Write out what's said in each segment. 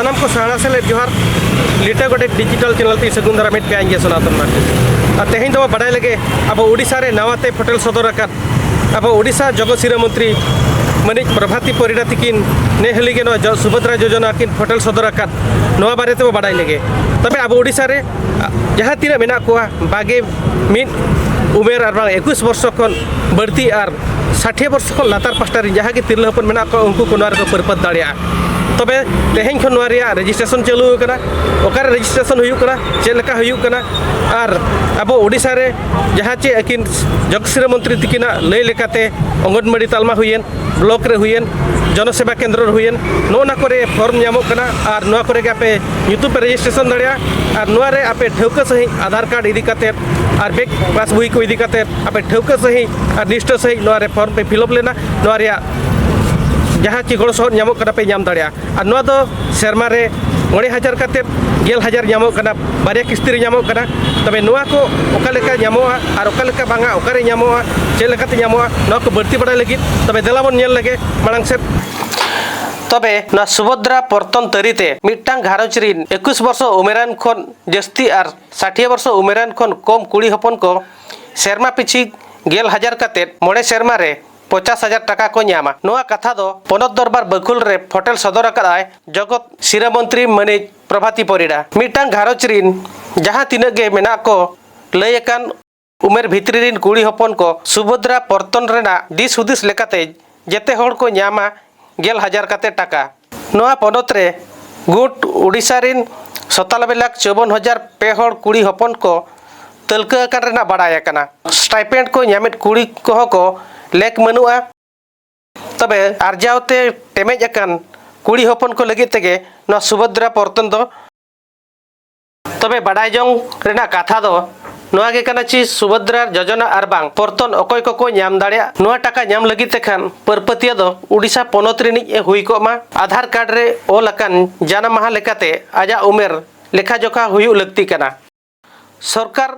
सानाम को साणा से जोहार लिटा गोटे डिजिटल चैनल ती सगुन दारा मिट पे आएंगे सनातन ना तेहें दो बड़ाई लगे अब ओडिशा रे नवाते फोटेल सदर आकान अब ओडिशा जगतसिरा मंत्री मनिज प्रभाती परिडा तिकिन ने हलिगे नो सुभद्रा योजना किन फोटेल सदर आकान नवा बारे ते बड़ाई लगे तबे अब ओडिशा रे जहाँ तीना मेना कोआ बागे मिन उमेर और 21 वर्ष खन बढ़ती और 60 वर्ष खन लातार पास्टार जहाँ की तिरला हपन मेना को उनको को नोर को परपत दाड़िया तबे तेहें खन नोर रिया रजिस्ट्रेशन चालू कना ओकर रजिस्ट्रेशन हुयु कना चेल लेका हुयु कना और अब ओडिशा रे जहाँ चे अकिन जगतसिरा मंत्री तिकिना लय लेकाते अंगनवाड़ी तालमा हुयेन ब्लॉक रे हुयेन जनसेवा केंद्र हुयेन नोना करे फॉर्म नामो कना और नोआ करे आपे यूट्यूब पे रजिस्ट्रेशन दाड़िया और नोआ रे आपे ठौका सही आधार कार्ड इदी काते और बैंक पासबुक को इदी काते आपे ठौका सही और निष्ठा सही नोआ रे फॉर्म पे फिलअप लेना नोआ रे जहाँ ची गड़ सहर नामो कना पे नाम दाड़िया और नोआ दो शर्मा रे 9,000 काते 10,000 नामो कना बारे किस्ती रे नामो कना तबे नोआ को ओका लेका नामोआ और ओका लेका बांगा ओका रे नामोआ चे लेकाते नामोआ नोआ को बढ़ती बड़ा लगी तबे देलाबन नेल लगे मांग से तबे ना सुभद्रा पर्तन तरीते मिट्टांग घारज रिन 21 वर्ष उमेरान खन जस्ती और 60 वर्ष उमेरान खन कम कुड़ी हपन को शर्मा पिछी 10,000 काते मोड़े शर्मा रे 50,000 टाका को न्यामा नोआ कथा दो पनत दरबार बकुल रे फोटेल सदर आकाय जगत सिरा मंत्री मनिज प्रभाती परिडा मिट्टांग घारज रिन जहाँ तीन गे मेना को लयकान उमेर भितरी रिन कुड़ी हपन को सुभद्रा पर्तन रेना दिस हुदिस लेकाते जेते होड़ को न्यामा 10,000 काते टाका नोआ पनत रे गुट उड़ीसा रिन 97,54,000 पे होड़ कुड़ी हपन को तलका आकार रेना बाड़ाय कना स्टाइपेंड को न्यामित कुड़ी को लेक मनुआ तबे आर्जावते टेमेज अकान कुड़ी हपन को लगी तेगे न सुभद्रा पर्तन दो तबे बड़ाई जोंग रेना कथा दो नोआ गे कना ची सुभद्रा योजना और बांग पर्तन अकोय को नाम दाड़िया नोआ टाका नाम लगी तेखान परपतिया दो उड़ीसा पोनत रिनिज हुई को मा आधार कार्ड रे ओल अकान जानाम माहा लेकाते आजा उमेर लेखा जोखा हुयु लगती कना सरकार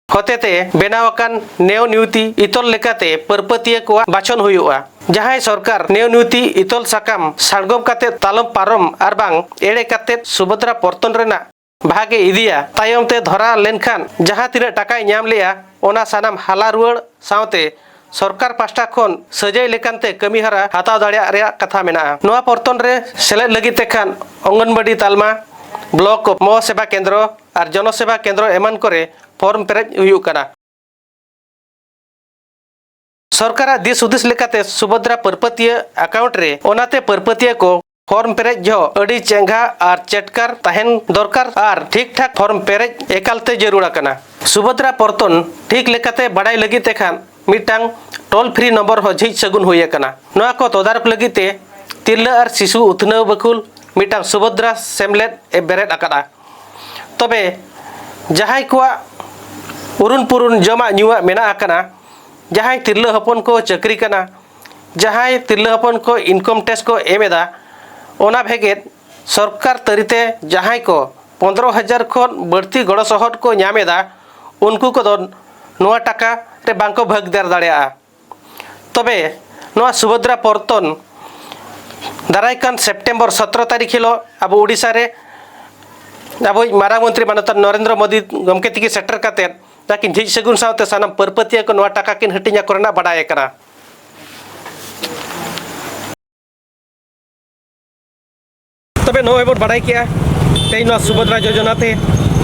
होतेते बेनावकान नेव नियुति इतल लेकाते परपतिया को बाछन हुयुआ जहां सरकार नेव नियुति इतल साकाम सारगम काते तालम पारम और बांग एड़े काते सुभद्रा पर्तन रेना भागे इदिया तायम ते धरा लेनखान जहां तीना टाकाय नाम लेया ओना सानाम हाला रुवाड़ सावते सरकार पास्टा खन सजाय लेकानते कमी हरा हाताव दाड़िया रे कथा मेना नोआ पर्तन रे सेलेद लगी तेखान अंगनवाड़ी तालमा ब्लॉक मो सेवा केंद्र और जनसेवा केंद्र एमान करे फॉर्म पेरेज हुयु कना सरकार दिस हुदिस लेकाते सुभद्रा परपतिया अकाउंट रे ओनाते परपतिया को फॉर्म पेरेज जो अड़ी चेंगा और चटकार तहन दरकार और ठीक ठाक फॉर्म पेरेज एकालते जरूरा कना सुभद्रा पर्तन ठीक लेकाते बड़ाई लगी तेखान मिटांग टोल फ्री नंबर हो झिज सगुन हुई कना नोआ को तदारक लगीते तिरला और शिशु उतनव बकुल मिटांग सुभद्रा सेमलेट ए बेरेट अकादा तबे जहां को उरुन पुरुन जमा नुआ मेना आकना जहां तिरला हपन को चक्री कना जहां तिरला हपन को इनकम टैक्स को एमेदा ओना भेगेत सरकार तरीते जहां को 15,000 खन बढ़ती गड़ सहट को नामेदा उनको को नोआ टाका रे बांको भागदार दाड़िया तबे नोआ सुभद्रा पर्तन दारायकान सेप्टेम्बर 17 तारीख हिलो अब उड़ीसा रे अब मारांग मंत्री मानता नरेंद्र मोदी गमके तिकी सेटर काते ताकिन झिज सगुन सावते सानाम परपतिया को नोआ टाका किन हटिया करना बड़ाय कना तबे नोए बोन बड़ाई किया तेई नोआ सुभद्रा योजना ते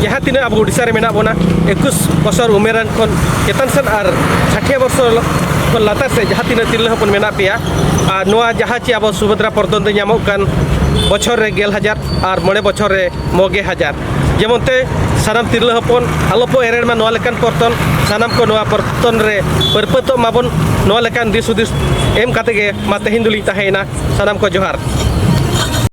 जहाँ तीन अब उड़ीसा रे मेना बोना 21 बछर उमेरान खन चेतन सन और 60 वर्ष खन लातार से जहाँ तीन तिरला हपन मेना पेया और नोआ जहाँ ची अब सुभद्रा पर्तन ते नामो कान बछर रे 10,000 और 9 बछर रे 9,000 जेमनते सानाम तिरला हपन आलोपो एरेर मा नोआ लेकान पर्तन सानाम को नोआ पर्तन रे परपतो माबन नोआ लेकान दिस हुदिस एम काते गे मा तेहिन दुली ताहेना सानाम को जोहार।